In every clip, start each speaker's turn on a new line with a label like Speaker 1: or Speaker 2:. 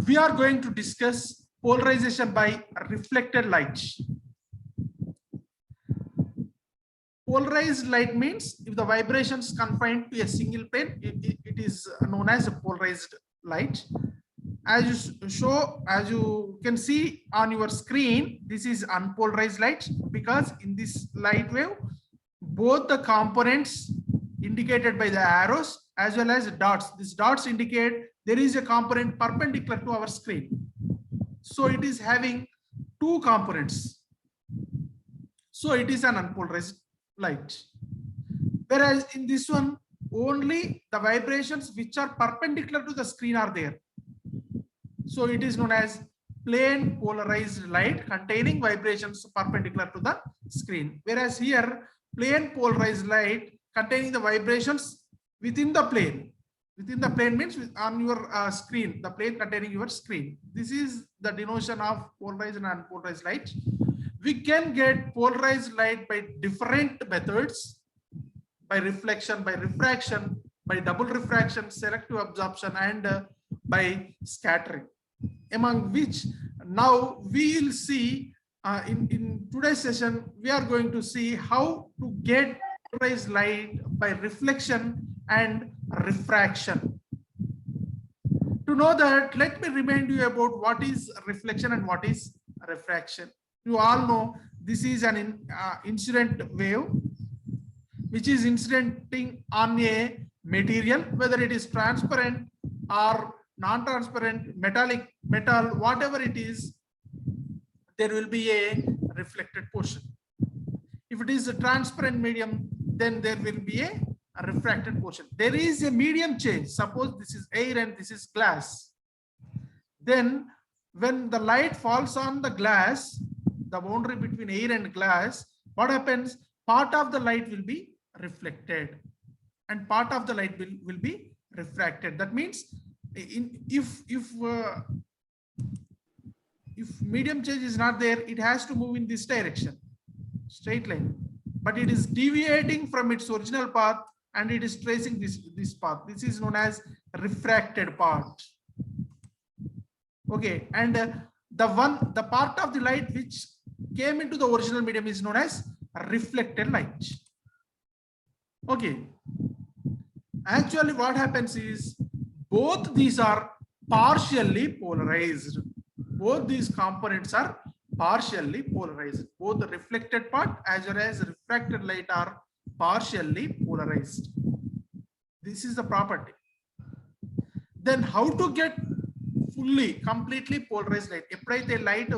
Speaker 1: we are going to discuss polarization by reflected light. Polarized light means if the vibration is confined to a single plane, it is known as a polarized light. As you can see on your screen, this is unpolarized light, because in this light wave, both the components indicated by the arrows as well as dots. These dots indicate there is a component perpendicular to our screen. So it is having two components. So it is an unpolarized light. Whereas in this one, only the vibrations which are perpendicular to the screen are there. So it is known as plane polarized light containing vibrations perpendicular to the screen. Whereas here, plane polarized light containing the vibrations within the plane. Within the plane means on your screen, the plane containing your screen. This is the denotion of polarized and unpolarized light. We can get polarized light by different methods, by reflection, by refraction, by double refraction, selective absorption, and by scattering. Among which now we will see in today's session, we are going to see how to get polarized light by reflection and refraction. To know that, let me remind you about what is reflection and what is refraction. You all know this is an incident wave which is incidenting on a material, whether it is transparent or non-transparent, metallic, metal, whatever it is, there will be a reflected portion. If it is a transparent medium, then there will be a refracted portion. There is a medium change. Suppose this is air and this is glass. Then when the light falls on the glass, the boundary between air and glass, what happens? Part of the light will be reflected and part of the light will be refracted. That means if medium change is not there, it has to move in this direction, straight line, but it is deviating from its original path and it is tracing this path. This is known as refracted part. Okay, and the part of the light which came into the original medium is known as reflected light. Okay, actually what happens is both these are partially polarized. Both these components are partially polarized. Both the reflected part as well as refracted light are partially polarized. This is the property. Then how to get fully, completely polarized light? Eppadaithe light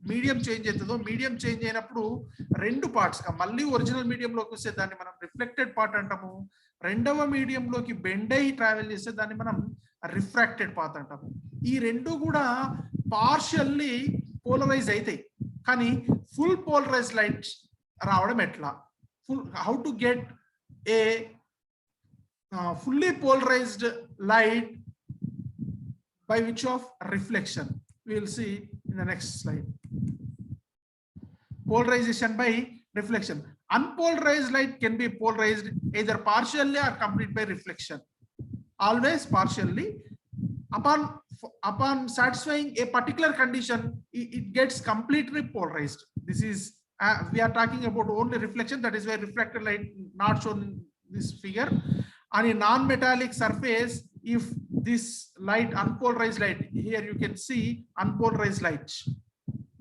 Speaker 1: medium change aitundo, medium change ayinappudu rendu parts ga malli original medium loki vaste danni manam reflected part antamu. రెండవ medium లోకి bend అయ్యి travel చేస్తే దాన్ని మనం refracted path అంటాము. ఈ రెండు కూడా పార్షియల్లీ పోలరైజ్ అవుతాయి, కానీ ఫుల్ పోలరైజ్ లైట్ రావడం ఎట్లా? How to get a fully polarized light by which of reflection? We will see in the next slide. Polarization by reflection. Unpolarized light can be polarized either partially or complete by reflection. Always partially. Upon satisfying a particular condition, it gets completely polarized. This is we are talking about only reflection. That is why refracted light not shown in this figure. On a non-metallic surface, if this light, unpolarized light, here you can see unpolarized light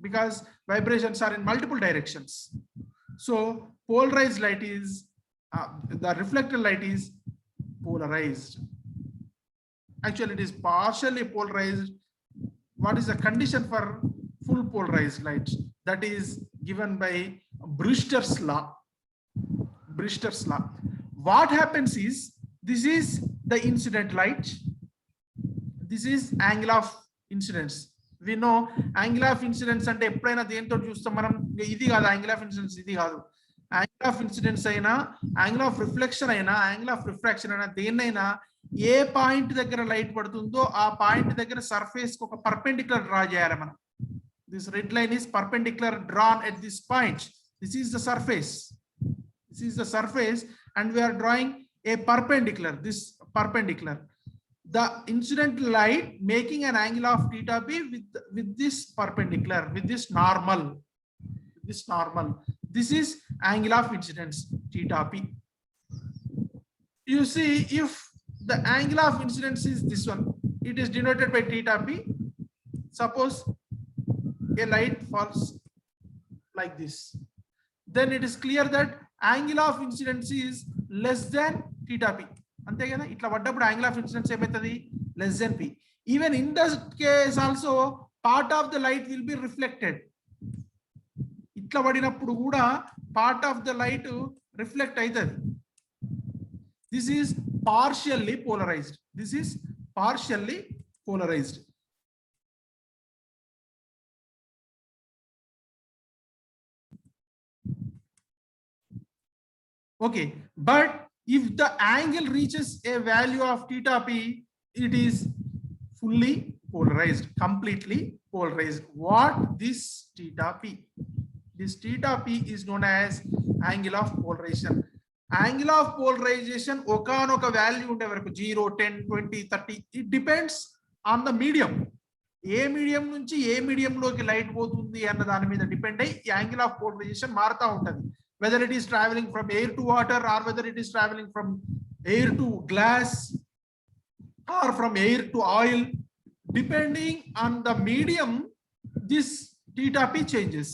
Speaker 1: because vibrations are in multiple directions. So polarized light is the reflected light is polarized. Actually, it is partially polarized. What is the condition for full polarized light? That is given by Brewster's law. Brewster's law. What happens is, this is the incident light. This is angle of incidence. We know angle of incidence ante eppudaina dento chustam manam idi kaadu angle of incidence, idi kaadu angle of incidence aina, angle of reflection aina, angle of refraction aina, denaina A point దగ్గర light పడుతుందో ఆ point దగ్గర surface కి ఒక perpendicular draw చేయాలి మనం. This red line is perpendicular drawn at this point. This is the surface. This is the surface and we are drawing a perpendicular, this perpendicular. the incident light making an angle of theta p with this perpendicular, with this normal. This is angle of incidence theta p. You see, if the angle of incidence is this one, it is denoted by theta p. Suppose a light falls like this, then it is clear that angle of incidence is less than theta p. Ante kada itla vaddappudu angle of incidence emaitadi less than p. Even in this case also part of the light will be reflected. Itla vadinappudu kuda part of the light reflect aitadi. This is partially polarized. This is partially polarized. Okay, but if the angle reaches a value of theta p, it is fully polarized, completely polarized. What this theta p? This theta p is known as angle of polarization. Angle of polarization ఒకనొక value ఉండే వరకు 0, 10, 20, 30, it depends on the medium. A medium నుంచి ఏ medium లోకి light పోతుంది అన్న దాని మీద depend అయ్యి ఈ యాంగిల్ ఆఫ్ పోలరైజేషన్ మారుతూ ఉంటది. Whether it is traveling from air to water, or whether it is traveling from air to glass, or from air to oil, depending on the medium, this theta p changes.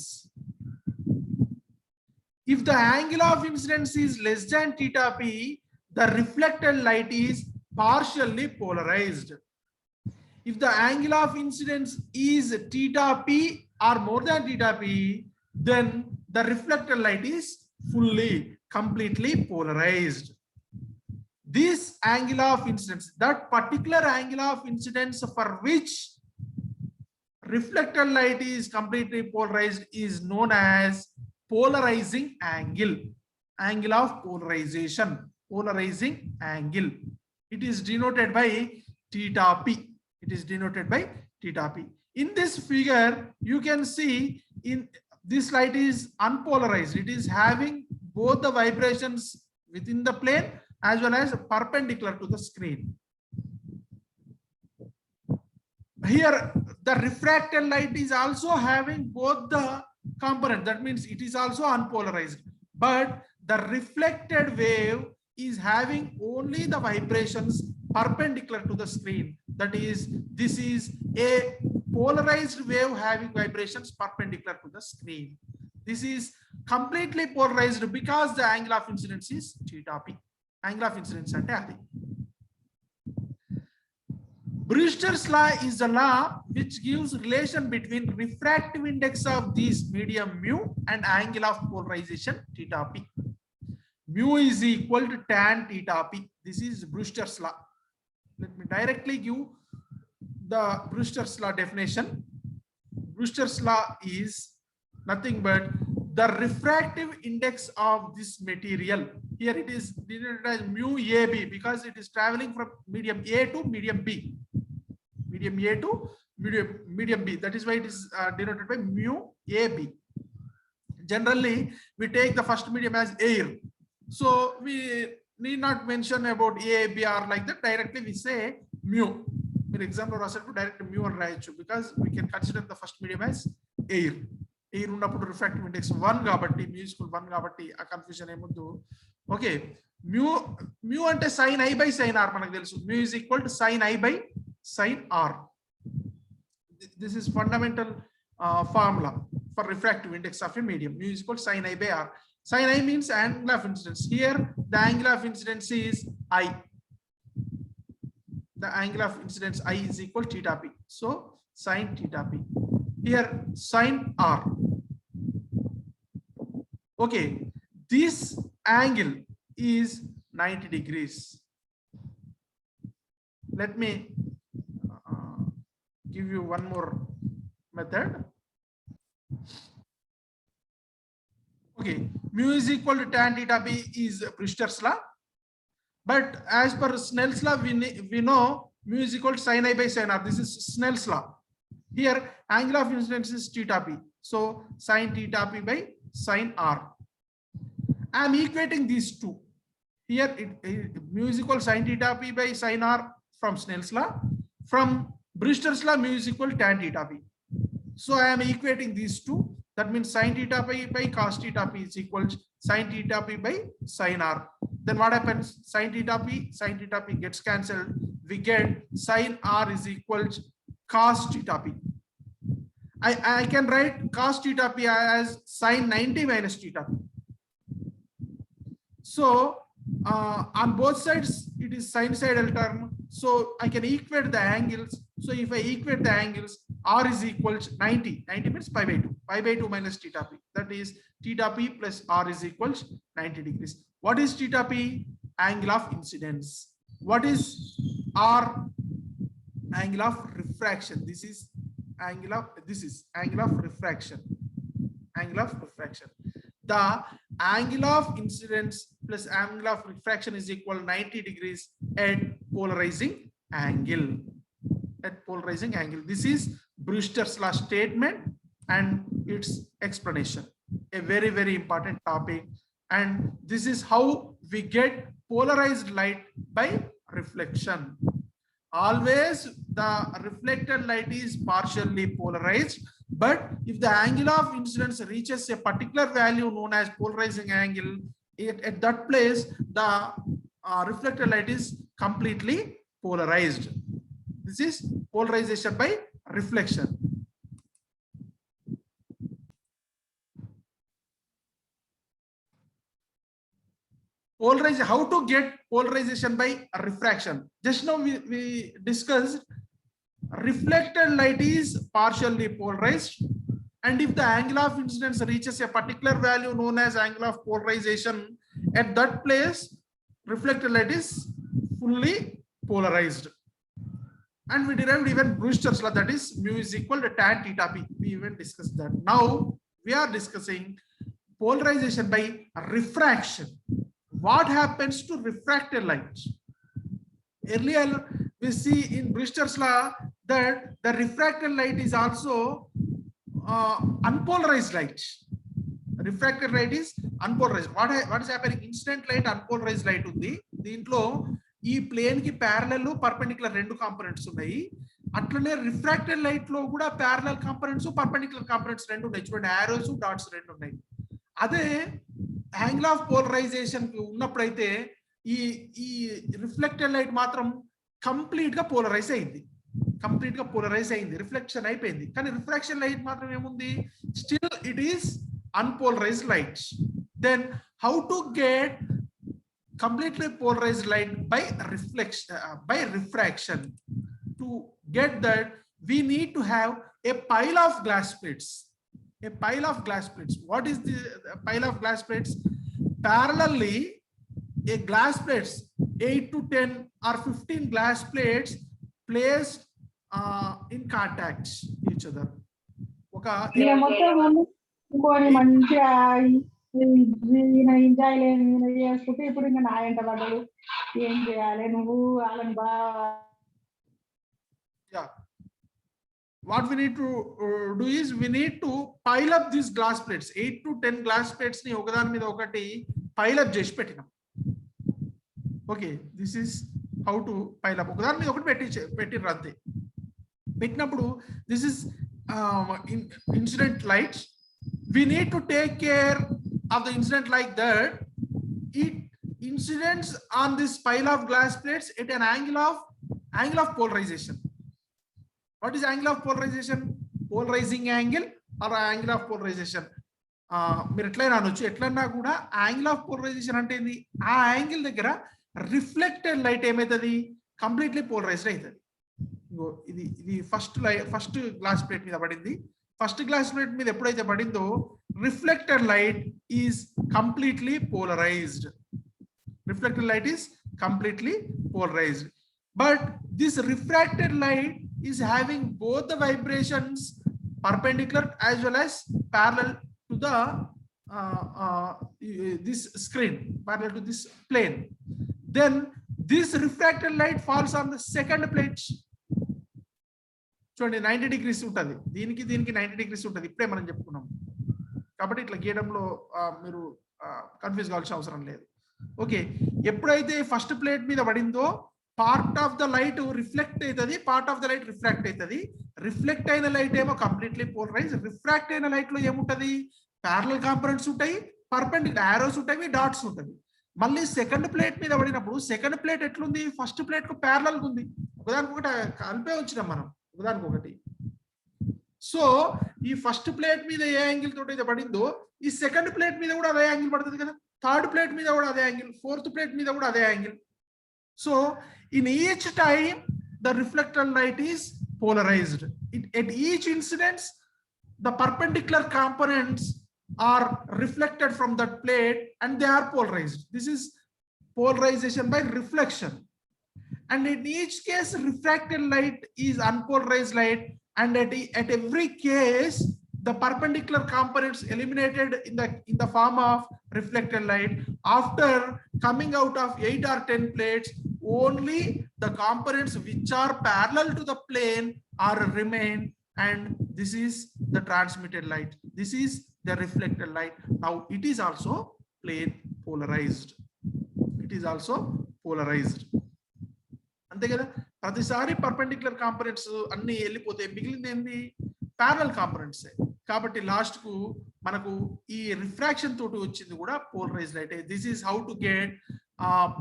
Speaker 1: If the angle of incidence is less than theta p, the reflected light is partially polarized. If the angle of incidence is theta p or more than theta p, then the reflected light is fully, completely polarized. This angle of incidence, that particular angle of incidence for which reflected light is completely polarized, is known as polarizing angle. Angle of polarization, polarizing angle. It is denoted by theta p. It is denoted by theta p. In this figure, you can see in this light is unpolarized. It is having both the vibrations within the plane as well as perpendicular to the screen. Here, the refracted light is also having both the component. That means it is also unpolarized. But the reflected wave is having only the vibrations perpendicular to the screen. That is, this is a polarized wave having vibrations perpendicular to the screen. This is completely polarized because the angle of incidence is theta p. Angle of incidence ante adi. Brewster's law is the law which gives relation between refractive index of this medium mu and angle of polarization theta p. Mu is equal to tan theta p. This is Brewster's law. Let me directly give the Brewster's law definition. Brewster's law is nothing but the refractive index of this material. Here it is denoted as mu AB because it is traveling from medium A to medium B. Medium A to medium B. That is why it is denoted by mu AB. Generally, we take the first medium as air. So we need not mention about A, B, or like that. Directly we say mu. For example, direct mu and raichu because we can consider the first medium as air. Air unnappudu refractive index 1 kabatti mu is equal 1 kabatti a confusion emuddu. Okay, mu ante sin I by sin r manaku telusu. Mu is equal to sin I by sin r. This is fundamental formula for refractive index of a medium. Mu is equal to sin I by r. Sin I means angle of incidence. Here the angle of incidence is I. The angle of incidence I is equal to theta p. So sin theta p. Here sin r. Okay, this angle is 90 degrees. Let me give you one more method. Okay, mu is equal to tan theta p is Brewster's law. But as per Snell's law, we know mu is equal to sin I by sin r. This is Snell's law. Here, angle of incidence is theta p. So sin theta p by sin r. I am equating these two. Here, mu is equal to sin theta p by sin r from Snell's law. From Brewster's law, mu is equal tan theta p. So I am equating these two. That means sin theta p by cos theta p is equal to sin theta p by sin r. Then what happens? Sin theta p gets cancelled. We get sin r is equal to cos theta p. I can write cos theta p as sin 90 minus theta p. So on both sides it is sinusoidal term. So I can equate the angles. So if I equate the angles, r is equal to 90. 90 means pi by 2 minus theta p. That is theta p plus r is equal to 90 degrees. What is theta p? Angle of incidence. What is r? Angle of refraction. This is angle of refraction. Angle of refraction. The angle of incidence plus angle of refraction is equal 90 degrees at polarizing angle. This is Brewster's law statement and its explanation. A very, very important topic. And this is how we get polarized light by reflection. Always the reflected light is partially polarized, but if the angle of incidence reaches a particular value known as polarizing angle, at that place the reflected light is completely polarized. This is polarization by reflection. How to get polarization by refraction? Just now we discussed reflected light is partially polarized, and if the angle of incidence reaches a particular value known as angle of polarization, at that place reflected light is fully polarized. And we derived even Brewster's law, that is mu is equal to tan theta p. We even discussed that. Now we are discussing polarization by refraction. What happens to refracted light? Earlier we see in Brewster's law that the refracted light is also unpolarized light. Refracted light is unpolarized. What is happening? Incident light, unpolarized light undi. Deentlo ఈ plane కి parallel perpendicular రెండు components ఉన్నాయి. అట్లనే refracted light లో కూడా parallel components perpendicular components రెండు ఉన్నాయి. చూడండి, యారోస్ డాట్స్ రెండు ఉన్నాయి. అదే యాంగిల్ ఆఫ్ పోలరైజేషన్ ఉన్నప్పుడైతే ఈ రిఫ్లెక్టెడ్ లైట్ మాత్రం కంప్లీట్ గా పోలరైజ్ అయింది. రిఫ్లెక్షన్ అయిపోయింది. కానీ రిఫ్రాక్షన్ లైట్ మాత్రం ఏముంది? Still it is unpolarized light. Then how to get completely polarized light by refraction? To get that, we need to have a pile of glass plates. What is the pile of glass plates? Parallelly, a glass plates 8 to 10 or 15 glass plates placed in contact each other.
Speaker 2: ఇంకోటి మంచిగా enjoy చేసుకుంటే ఇప్పుడు ఇంకా నా ఎంట పడ్డాడు, ఏం చేయాలి నువ్వు వాళ్ళని
Speaker 1: What we need to do is we need to pile up these glass plates. 8 to 10 glass plates ni ఒకదాని మీద ఒకటి pile up చేసి పెట్టినాం. Okay, this is how to pile up. ఒకదాని మీద ఒకటి పెట్టిర్రు అంతే. పెట్టినప్పుడు this is incident lights. We need to take care of the incident like that. It incidents on this pile of glass plates at an angle of polarization. What is angle of polarization? Polarizing angle or angle of polarization. మీరు ఎట్లయినా అనొచ్చు. ఎట్లన్నా కూడా angle of polarisation అంటే ఏంది? ఆ angle దగ్గర reflected light ఏమవుతుంది? కంప్లీట్లీ పోలరైజ్డ్ అవుతుంది. ఇది ఫస్ట్ గ్లాస్ ప్లేట్ మీద పడింది. ఫస్ట్ గ్లాస్ ప్లేట్ మీద ఎప్పుడైతే పడిందో reflected light is completely polarized. But this refracted light is having both the vibrations perpendicular as well as parallel to the this screen, parallel to this plane. Then this refracted light falls on the second plate. చూడండి, 90 degrees ఉంటుంది. దీనికి 90 degrees ఉంటుంది. ఇప్పుడే మనం చెప్పుకున్నాం కాబట్టి ఇట్లా గీయడంలో మీరు కన్ఫ్యూజ్ కావాల్సిన అవసరం లేదు. ఓకే, ఎప్పుడైతే ఫస్ట్ ప్లేట్ మీద పడిందో part of the light reflect అవుతుంది, part of the light refract అవుతుంది. రిఫ్లెక్ట్ అయిన లైట్ ఏమో కంప్లీట్లీ పోలరైజ్, రిఫ్రాక్ట్ అయిన లైట్ లో ఏముంటది, ప్యారలల్ కాంపోనెంట్స్ ఉంటాయి, పర్పెండిక్యులర్ ఆరోస్ ఉంటాయి, డాట్స్ ఉంటుంది. మళ్ళీ సెకండ్ ప్లేట్ మీద పడినప్పుడు సెకండ్ ప్లేట్ ఎట్లుంది, ఫస్ట్ ప్లేట్ కు ప్యారలల్ ఉంది, ఒకదానికొకటి కలిపే ఉంచినాం మనం ఒకదానికొకటి. సో ఈ ఫస్ట్ ప్లేట్ మీద ఏ యాంగిల్ తోటి అయితే పడిందో ఈ సెకండ్ ప్లేట్ మీద కూడా అదే యాంగిల్ పడుతుంది కదా, థర్డ్ ప్లేట్ మీద కూడా అదే యాంగిల్, ఫోర్త్ ప్లేట్ మీద కూడా అదే angle. So in each time the reflected light is polarized. At each incidence, the perpendicular components are reflected from that plate and they are polarized. This is polarization by reflection. And in each case, refracted light is unpolarized light, and at every case, the perpendicular components eliminated in the form of reflected light. After coming out of 8 or 10 plates, only the components which are parallel to the plane are remain, and this is the transmitted light, this is the reflected light. Now it is also plane polarized, it is also polarized. అంతే కదా, ప్రతిసారి perpendicular components అన్ని వెళ్ళిపోతాయి, మిగిలింది ఏంది, parallel components. కాబట్టి last కు మనకు ఈ రిఫ్రాక్షన్ తోటి వచ్చింది కూడా polarized light. This is how to get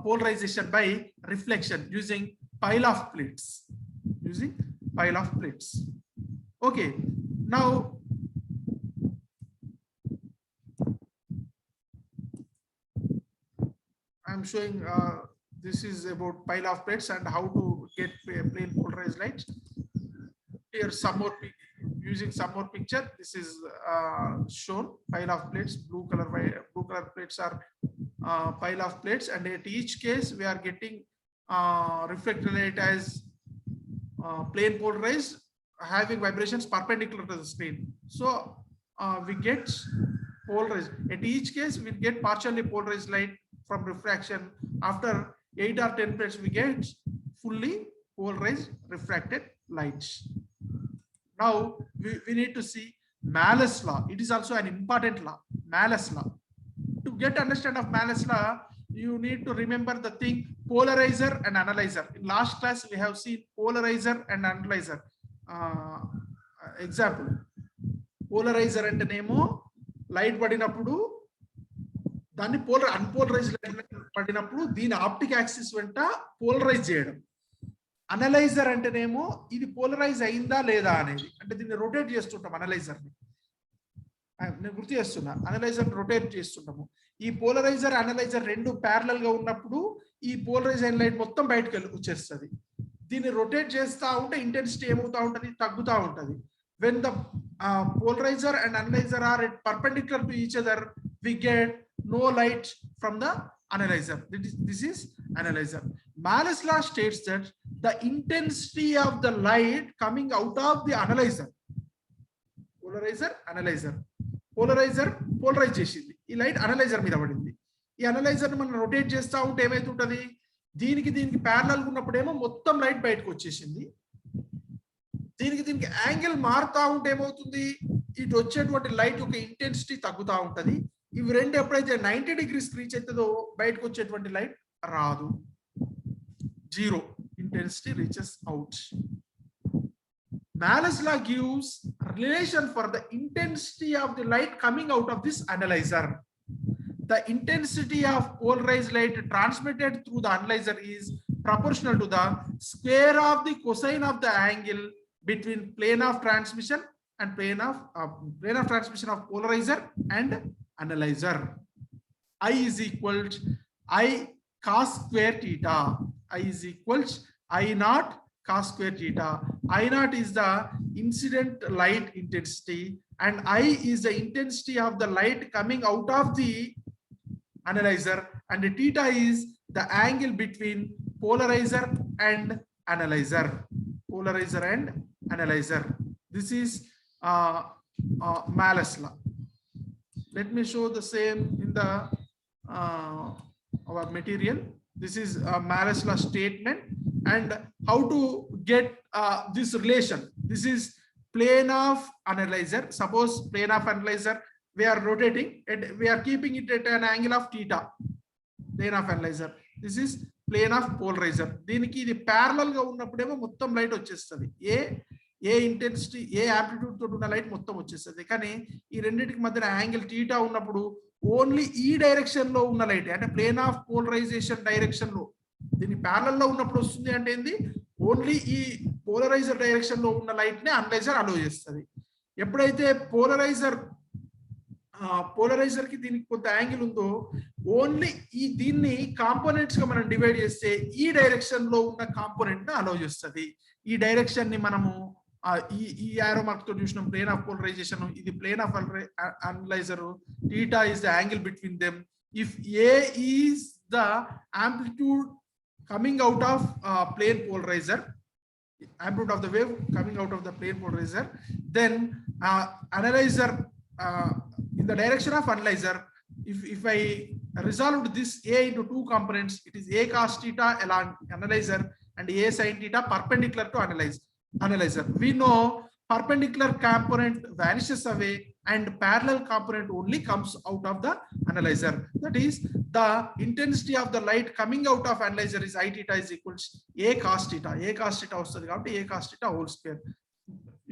Speaker 1: polarization by reflection using pile of plates, using pile of plates. Okay, now I'm showing this is about pile of plates and how to get plane polarized light. Here some more using some more picture. This is shown pile of plates, blue color plates are pile of plates, and at each case we are getting reflected light as plane polarized, having vibrations perpendicular to the screen. So we get polarized. At each case we get partially polarized light from refraction. After 8 or 10 plates we get fully polarized refracted lights. Now we need to see Malus law. It is also an important law, Malus law. To get understand of Malus law, you need to remember the thing polarizer and analyzer. In last class we have seen polarizer and analyzer. Example, polarizer అంటే నేమో light పడినప్పుడు దాన్ని unpolarised light పడినప్పుడు దీని optic axis వెంట polarise చేయడం. Analyser అంటేనేమో ఇది పోలరైజ్ అయిందా లేదా అనేది, అంటే దీన్ని రొటేట్ చేస్తుంటాం అనలైజర్ ని. నేను గుర్తు చేస్తున్నా, అనలైజర్ రొటేట్ చేస్తుంటాము. ఈ పోలరైజర్ అనలైజర్ రెండు ప్యారలల్ గా ఉన్నప్పుడు ఈ పోలరైజ్ అయిన లైట్ మొత్తం బయటకు వచ్చేస్తుంది. దీన్ని రొటేట్ చేస్తూ ఉంటే ఇంటెన్సిటీ ఏమవుతా ఉంటుంది, తగ్గుతూ ఉంటుంది. When the polarizer and analyzer are perpendicular to each other, we get no light from the analyzer. This is analyzer. Malus law states that the intensity of the light coming out of the analyzer, polarizer, analyzer, polarizer polarize చేసింది, ఈ light analyser మీద పడింది. ఈ analyser ని మనం rotate చేస్తూ ఉంటే ఏమైతుంటది, దీనికి ప్యారలల్ ఉన్నప్పుడేమో మొత్తం లైట్ బయటకు వచ్చేసింది. దీనికి యాంగిల్ మారుతా ఉంటే ఏమవుతుంది, ఇటు వచ్చేటువంటి లైట్ యొక్క ఇంటెన్సిటీ తగ్గుతూ ఉంటది. ఇవి రెండు ఎప్పుడైతే 90 degrees రీచ్ అవుతుందో బయటకు వచ్చేటువంటి లైట్ రాదు, zero intensity reaches out. Malus law gives relation for the intensity of the light coming out of this analyzer. The intensity of polarized light transmitted through the analyzer is proportional to the square of the cosine of the angle between plane of transmission and plane of transmission of polarizer and analyzer. I is equal to I cos square theta. I is equal to I naught cos square theta. I naught is the incident light intensity and I is the intensity of the light coming out of the analyzer, and the theta is the angle between polarizer and analyzer. Polarizer and analyzer. This is Malus law. Let me show the same in the our material. This is a Malus law statement and how to get this relation. This is plane of analyzer. Suppose plane of analyzer we are rotating and we are keeping it at an angle of theta. Plane of analyzer. This is plane of polarizer. దీనికి ఇది parallel గా ఉన్నప్పుడేమో మొత్తం light వచ్చేస్తుంది, ఏ intensity ఏ amplitude తోటి ఉన్న light మొత్తం వచ్చేస్తుంది. కానీ ఈ రెండింటికి మధ్యన యాంగిల్ టీటా ఉన్నప్పుడు ఓన్లీ ఈ డైరెక్షన్ లో ఉన్న లైట్, అంటే ప్లేన్ ఆఫ్ పోలరైజేషన్ డైరెక్షన్ లో, దీని ప్యారలల్ లో ఉన్నప్పుడు వస్తుంది అంటే ఏంది, ఓన్లీ ఈ పోలరైజర్ డైరెక్షన్ లో ఉన్న లైట్ ని అనలైజర్ అలో చేస్తుంది. ఎప్పుడైతే పోలరైజర్ కి దీనికి కొంత యాంగిల్ ఉందో, ఓన్లీ దీన్ని కాంపోనెంట్స్ గా మనం డివైడ్ చేస్తే ఈ డైరెక్షన్ లో ఉన్న కాంపోనెంట్ ని అలో చేస్తుంది. ఈ డైరెక్షన్ ని మనము ఈ యారో మార్క్ తో చూసినాం, ప్లేన్ ఆఫ్ పోలరైజేషన్, ఇది plane of analyzer, theta is the angle between them. If A is the amplitude coming out of plane polarizer, amplitude of the wave coming out of the plane polarizer, then analyzer in the direction of analyzer, if I resolved this A into two components, it is A cos theta along analyzer and A sin theta perpendicular to analyzer. We know perpendicular component vanishes away and parallel component only comes out of the analyzer. That is, the intensity of the light coming out of analyzer is I theta is equals A cos theta. A cos theta vastadi kabatti A cos theta whole square.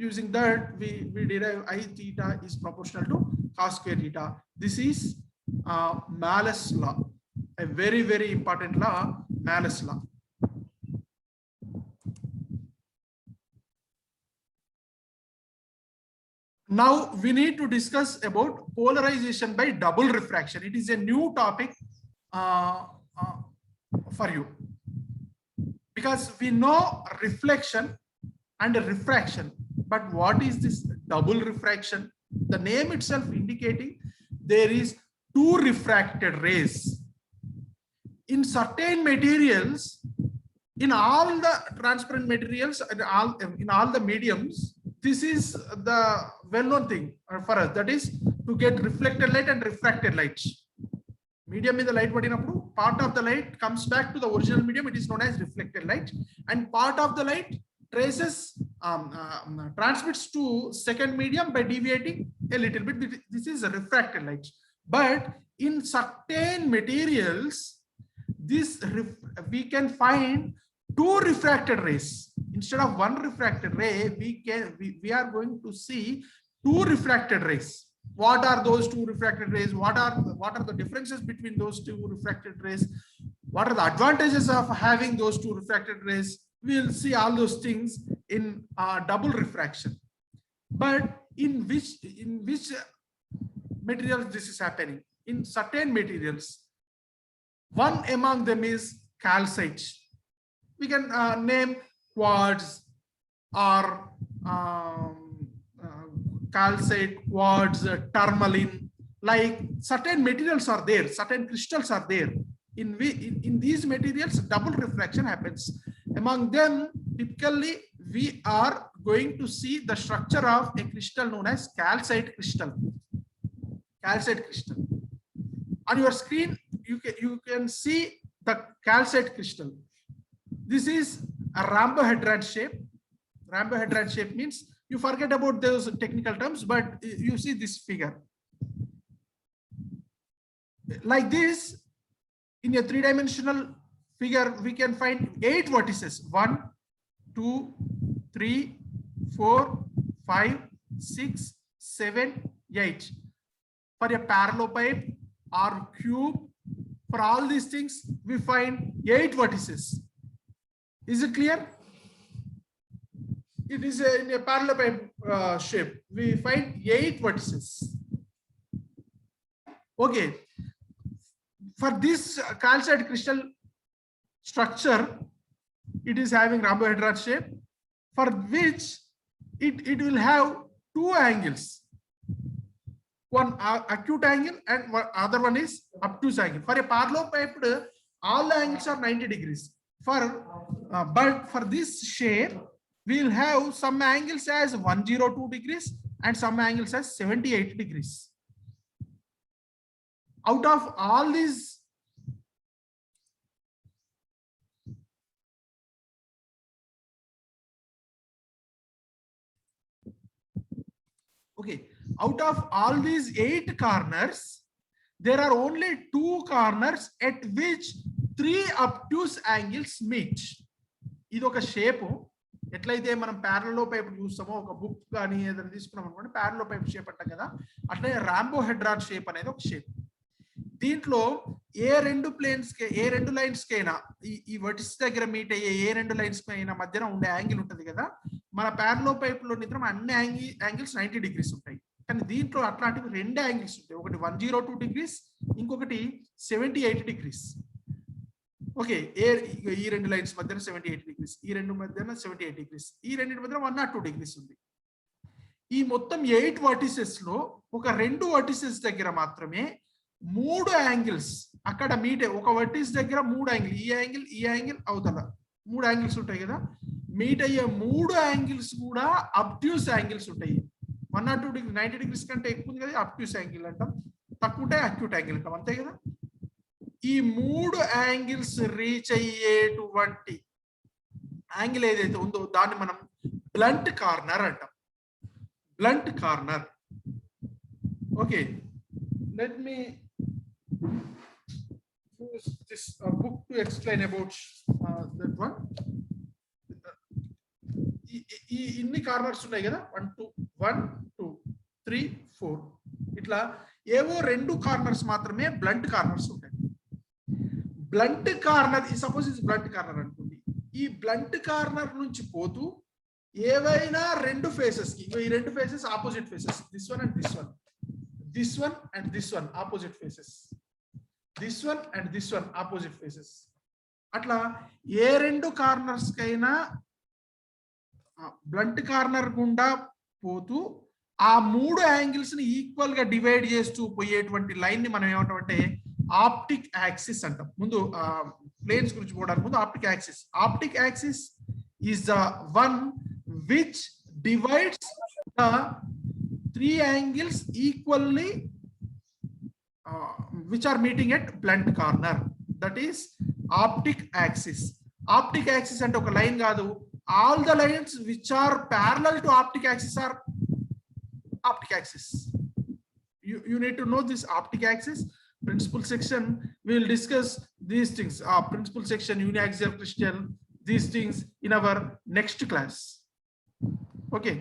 Speaker 1: Using that, we derive I theta is proportional to cos square theta. This is Malus law, a very, very important law, Malus law. Now we need to discuss about polarization by double refraction. It is a new topic for you, because we know reflection and refraction, but what is this double refraction? The name itself indicating there is two refracted rays. In certain materials, in all the transparent materials, in all the mediums, this is the well-known thing for us, that is to get reflected light and refracted light. Medium in the light padinappudu, part of the light comes back to the original medium, it is known as reflected light, and part of the light traces transmits to second medium by deviating a little bit. This is a refracted light. But in certain materials, we can find two refracted rays. Instead of one refracted ray, we are going to see two refracted rays. What are those two refracted rays? What are the differences between those two refracted rays? What are the advantages of having those two refracted rays? We'll see all those things in double refraction. But in which materials this is happening? In certain materials. One among them is calcite. We can name quartz or calcite, quartz, tourmaline. Like certain materials are there, certain crystals are there. In these materials, double refraction happens. Among them, typically, we are going to see the structure of a crystal known as calcite crystal. Calcite crystal. On your screen, you can see the calcite crystal. This is a rhombohedron shape. Rhombohedron shape means you forget about those technical terms, but you see this figure. Like this, in a three-dimensional figure, we can find 8 vertices. 1, 2, 3, 4, 5, 6, 7, 8. For a parallelepiped or cube, for all these things, we find 8 vertices. Is it clear? It is in a parallelepiped shape. We find 8 vertices. Okay. For this calcite crystal structure, it is having rhombohedron shape, for which it will have two angles. One acute angle and other one is obtuse angle. For a parallelepiped, all the angles are 90 degrees. But for this shape, we will have some angles as 102 degrees and some angles as 78 degrees. Out of all these, okay, out of all these 8 corners, there are only 2 corners at which 3 obtuse angles meet. ఇది ఒక shape. ఎట్లయితే మనం ప్యారలోపైప్ చూస్తామో, ఒక book కానీ ఏదైనా తీసుకున్నాం అనుకోండి, ప్యారలోపైప్ షేప్ అంటాం కదా, అట్లనే రాంబోహెడ్రాన్ షేప్ అనేది ఒక షేప్. దీంట్లో ఏ రెండు ప్లేన్స్ కి, ఏ రెండు లైన్స్ కి అయినా, ఈ వర్టిస్ దగ్గర మీట్ అయ్యే ఏ రెండు లైన్స్ కి అయినా మధ్యన ఉండే యాంగిల్ ఉంటది కదా, మన ప్యారలోపైప్ లో నిద్ర అన్ని యాంగిల్స్ 90 degrees ఉంటాయి. కానీ దీంట్లో అట్లాంటివి రెండు యాంగిల్స్ ఉంటాయి. ఒకటి 102 degrees, ఇంకొకటి 78 degrees. ఓకే, ఈ రెండు లైన్స్ మధ్యన 78 degrees, ఈ రెండు మధ్యన 78 degrees, ఈ రెండింటి మధ్యన 102 degrees ఉంది. ఈ మొత్తం 8 వర్టిసెస్ లో ఒక 2 వర్టిసెస్ దగ్గర మాత్రమే 3 యాంగిల్స్ అక్కడ మీట్. ఒక వర్టిస్ దగ్గర 3 యాంగిల్, ఈ యాంగిల్ అవతల 3 యాంగిల్స్ ఉంటాయి కదా, మీట్ అయ్యే 3 యాంగిల్స్ కూడా అబ్ట్యూస్ యాంగిల్స్ ఉంటాయి. 102 degree 90 degrees కంటే ఎక్కువ ఉంది కదా, అబ్ట్యూస్ యాంగిల్ అంటాం. తక్కువ ఉంటే అక్యూట్ యాంగిల్ అంటాం, అంతే కదా. ఈ 3 యాంగిల్స్ రీచ్ అయ్యేటువంటి యాంగిల్ ఏదైతే ఉందో దాన్ని మనం బ్లంట్ కార్నర్ అంటాం. Blunt corner. Okay, let me use this book to explain about that one. ఈ ఇన్ని కార్నర్స్ ఉన్నాయి కదా, 1 2 3 4, ఇట్లా ఏవో 2 కార్నర్స్ మాత్రమే బ్లంట్ కార్నర్స్ ఉంటాయి. బ్లంట్ కార్నర్, సపోజ్ ఇది బ్లంట్ కార్నర్ అనుకోండి, ఈ బ్లంట్ కార్నర్ నుంచి పోతూ ఏవైనా 2 ఫేసెస్ కి, ఈ 2 faces opposite faces, this one and this one, this one and this one opposite faces, this one and this one opposite faces. అట్లా ఏ 2 కార్నర్స్ కైనా బ్లంట్ కార్నర్ గుండా పోతూ ఆ 3 యాంగిల్స్ ని ఈక్వల్ గా డివైడ్ చేస్తూ పోయేటువంటి లైన్ ని మనం ఏమంటామంటే ఆప్టిక్ యాక్సిస్ అంటాం. ముందు ప్లేన్స్ గురించి పోవడానికి ముందు optic axis. Optic axis is the one which divides the 3 angles equally which are meeting at blunt corner. That is optic axis. Optic axis అంటే ఒక లైన్ కాదు, all the lines which are parallel to optic axis are optic axis. You need to know this optic axis. Principal section we will discuss these things. Principal section, uniaxial crystal, these things in our next class. Okay.